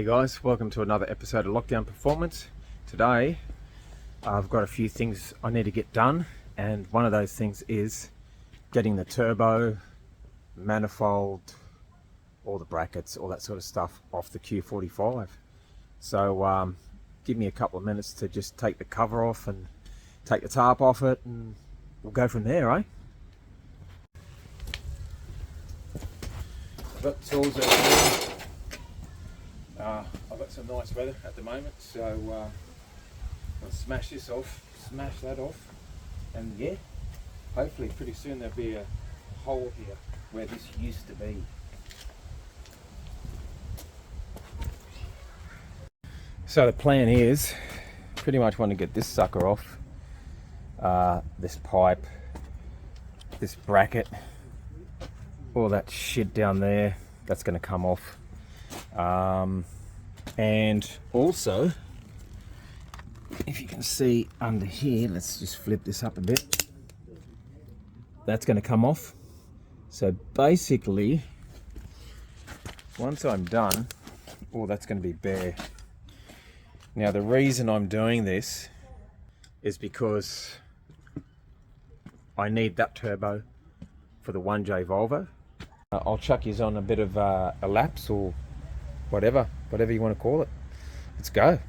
Hey guys, welcome to another episode of Lockdown Performance. Today I've got a few things I need to get done, and one of those things is getting the turbo, manifold, all the brackets, all that sort of stuff off the Q45. So give me a couple of minutes to just take the cover off and take the tarp off it, and we'll go from there, eh? I've got tools out here. I've got some nice weather at the moment, so I'll smash this off, smash that off, and yeah, hopefully pretty soon there'll be a hole here where this used to be. So the plan is pretty much want to get this sucker off, this pipe, this bracket, all that shit down there, that's going to come off. And also, if you can see under here, let's just flip this up a bit, that's going to come off. So basically, once I'm done, that's going to be bare. Now the reason I'm doing this is because I need that turbo for the 1J Volvo. I'll chuck you on a bit of a lapse or whatever you want to call it. Let's go.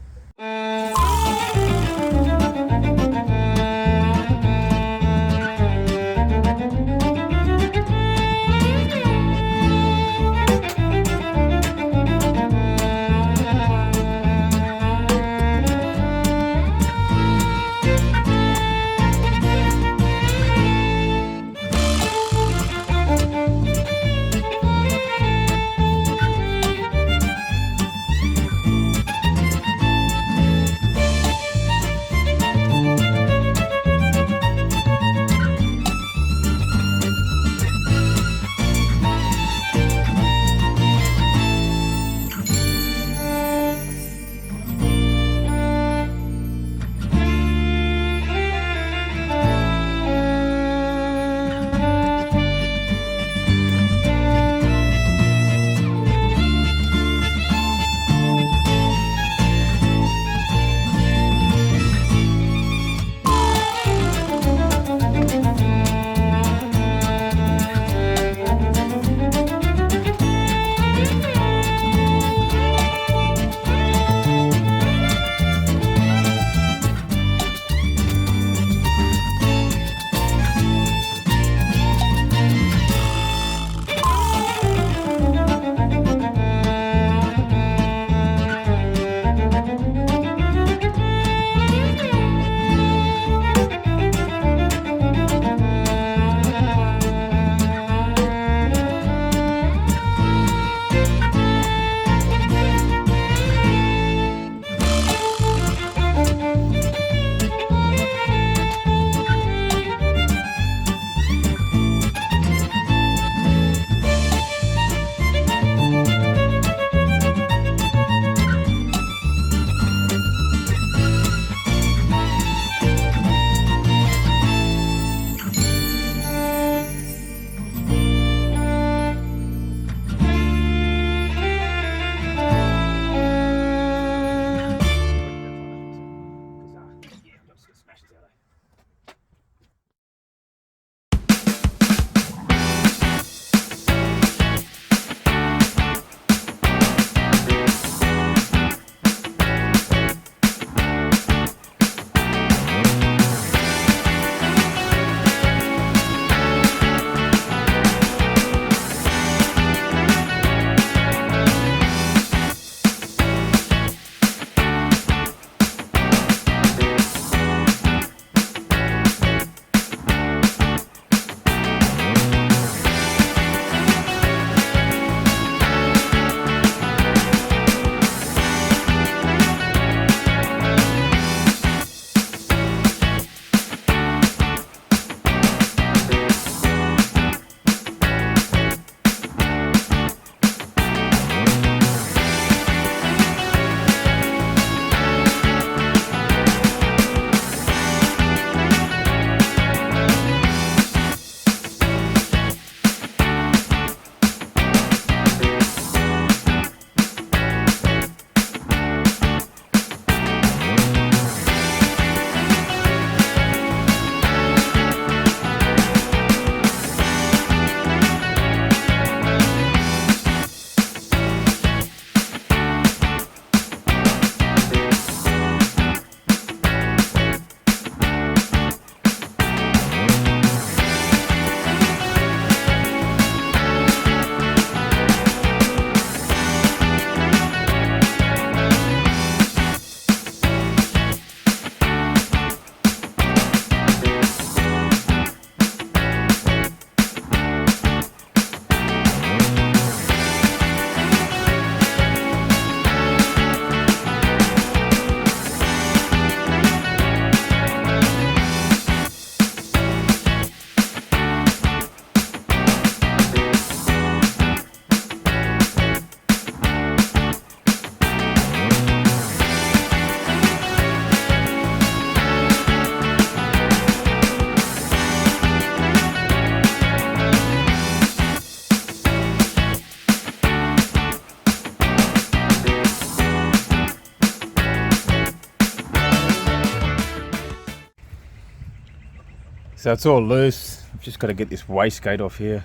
So it's all loose. I've just got to get this wastegate off here.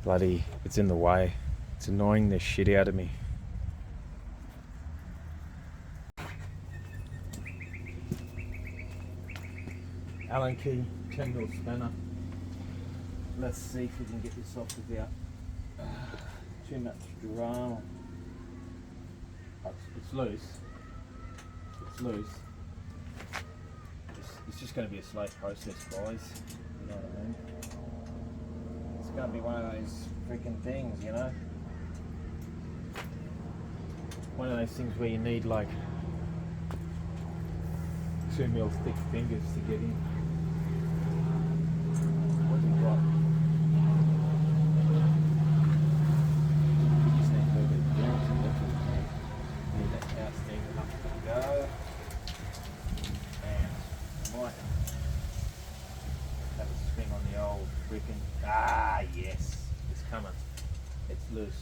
Bloody, it's in the way. It's annoying the shit out of me. Allen key, 10mm spanner. Let's see if we can get this off without too much drama. It's loose. It's loose. It's just going to be a slow process, guys. You know what I mean? It's going to be one of those freaking things, you know? One of those things where you need like 2mm thick fingers to get in. What have we got? Just need a little bit of clearance and that's what we need. Need that house thing up to go. And I might have a swing on the old freaking. Ah, yes, it's coming. It's loose.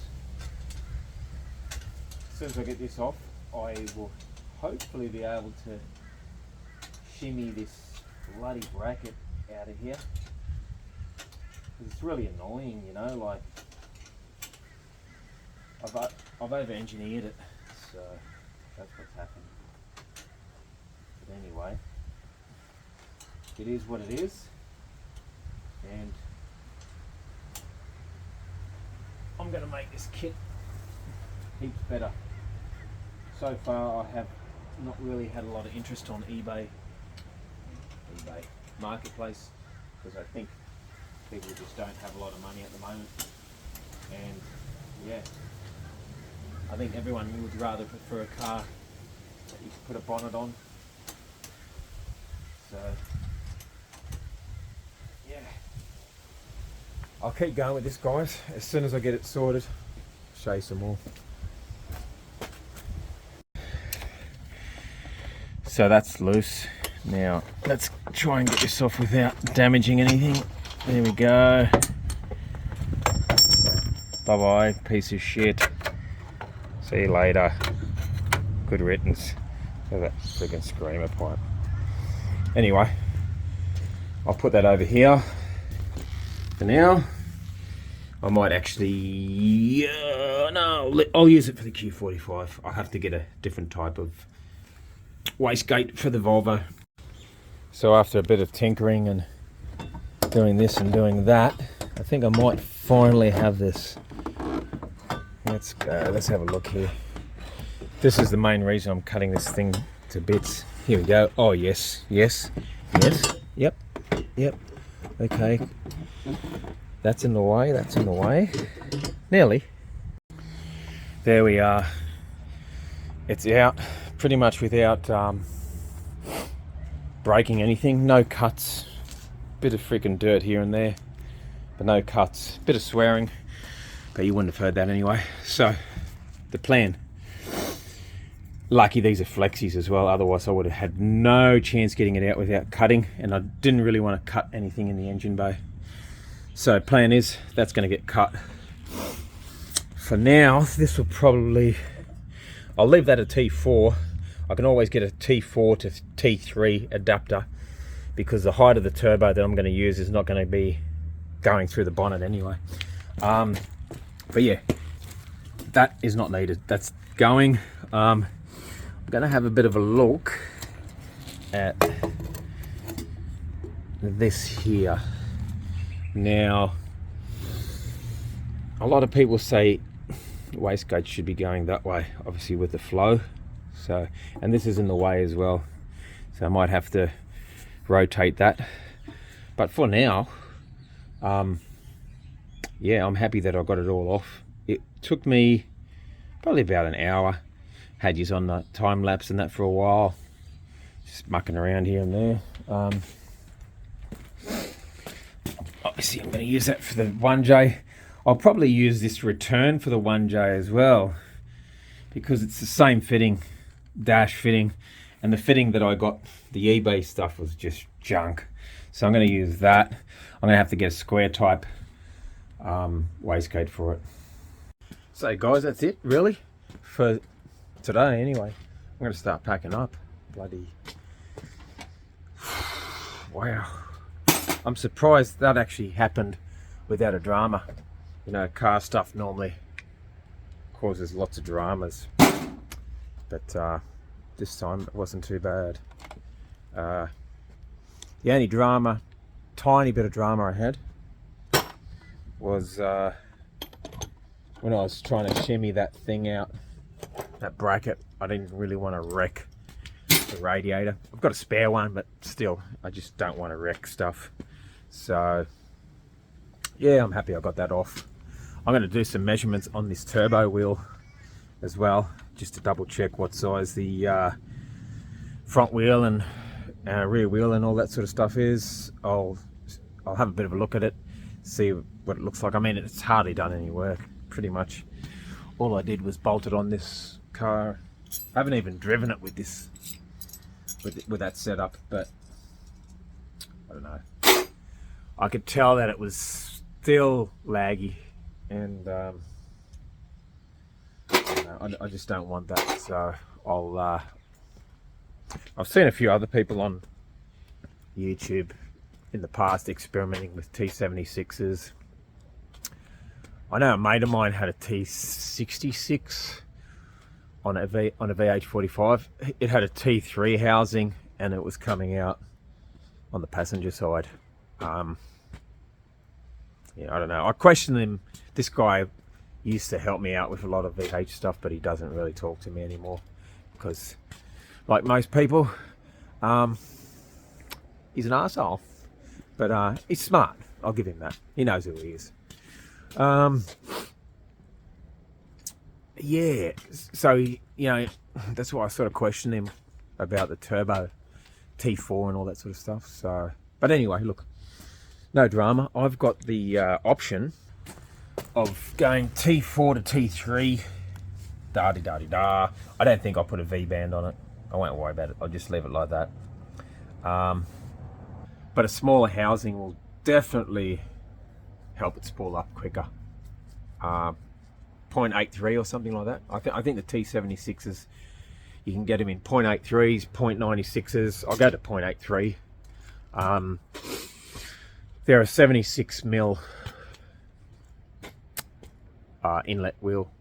As soon as I get this off, I will hopefully be able to shimmy this bloody bracket out of here. It's really annoying, you know, like I've over-engineered it, so that's what's happened. But anyway, it is what it is, and I'm going to make this kit heaps better. So far I have not really had a lot of interest on eBay marketplace, because I think people just don't have a lot of money at the moment, and yeah, I think everyone would rather prefer a car that you can put a bonnet on. So yeah, I'll keep going with this, guys. As soon as I get it sorted, I'll show you some more. So that's loose. Now let's try and get this off without damaging anything. There we go. Bye bye, piece of shit. See you later. Good riddance. Look at that friggin' screamer pipe. Anyway, I'll put that over here for now. I might actually, no, I'll use it for the Q45. I'll have to get a different type of wastegate for the Volvo. So after a bit of tinkering and doing this and doing that, I think I might finally have this. Let's go, let's have a look here. This is the main reason I'm cutting this thing to bits. Here we go. Oh yes, yes, yes, yep, yep. Okay, that's in the way, that's in the way. Nearly. There we are. It's out pretty much without breaking anything. No cuts. Bit of freaking dirt here and there, but no cuts. Bit of swearing, but you wouldn't have heard that anyway. So the plan. Lucky these are flexies as well, otherwise I would have had no chance getting it out without cutting, and I didn't really want to cut anything in the engine bay. So plan is that's going to get cut. For now, this will probably, I'll leave that at T4. I can always get a T4 to T3 adapter, because the height of the turbo that I'm going to use is not going to be going through the bonnet anyway. But yeah, that is not needed. That's going. I'm going to have a bit of a look at this here. Now, a lot of people say wastegate should be going that way, obviously with the flow. So, and this is in the way as well, so I might have to rotate that. But for now, yeah, I'm happy that I got it all off. It took me probably about an hour. Had you on the time lapse and that for a while, just mucking around here and there. Obviously I'm going to use that for the 1J. I'll probably use this return for the 1J as well, because it's the same fitting, dash fitting, and the fitting that I got, the eBay stuff, was just junk. So I'm going to use that. I'm going to have to get a square type wastegate for it. So guys, that's it really for today anyway. I'm going to start packing up. Bloody wow. I'm surprised that actually happened without a drama. You know, car stuff normally causes lots of dramas, but this time it wasn't too bad. The only drama, tiny bit of drama I had was when I was trying to shimmy that thing out, that bracket. I didn't really want to wreck the radiator. I've got a spare one, but still, I just don't want to wreck stuff. So yeah, I'm happy I got that off. I'm going to do some measurements on this turbo wheel as well, just to double check what size the front wheel and rear wheel and all that sort of stuff is. I'll have a bit of a look at it, see what it looks like. I mean, it's hardly done any work. Pretty much all I did was bolt it on this car. I haven't even driven it with this, with that setup, but I don't know. I could tell that it was still laggy, and I just don't want that. So I've seen a few other people on YouTube in the past experimenting with T76s. I know a mate of mine had a T66 on a VH45. It had a T3 housing, and it was coming out on the passenger side. Yeah, I don't know. I questioned him. This guy used to help me out with a lot of VH stuff, but he doesn't really talk to me anymore because, like most people, he's an arsehole. But he's smart. I'll give him that. He knows who he is. Yeah. So, you know, that's why I sort of questioned him about the turbo T4 and all that sort of stuff. So, but anyway, look. No drama. I've got the option of going T4 to T3. Da-di-da-di-da. I don't think I'll put a V-band on it. I won't worry about it. I'll just leave it like that. But a smaller housing will definitely help it spool up quicker. 0.83 or something like that. I think the T76s, you can get them in 0.83s, 0.96s. I'll go to 0.83. There are 76mm inlet wheel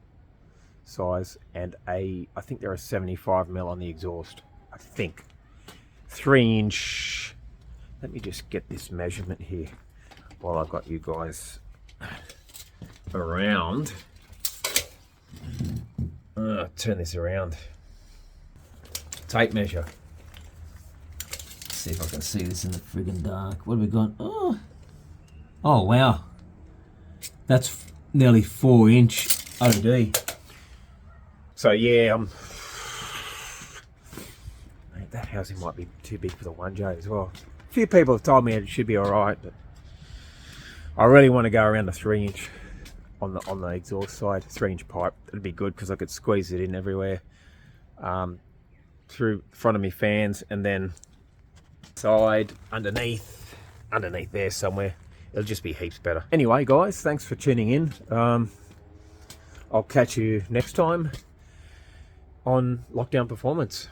size, and I think there are 75mm on the exhaust. I think 3-inch. Let me just get this measurement here while I've got you guys around. Turn this around. Tape measure. Let's see if I can see this in the friggin' dark. What have we got? Oh wow, that's nearly 4-inch OD. So yeah, that housing might be too big for the 1J as well. A few people have told me it should be alright, but I really want to go around the 3-inch on the exhaust side. 3-inch pipe, it'd be good because I could squeeze it in everywhere, through front of me fans, and then side, underneath there somewhere. It'll just be heaps better. Anyway, guys, thanks for tuning in. I'll catch you next time on Lockdown Performance.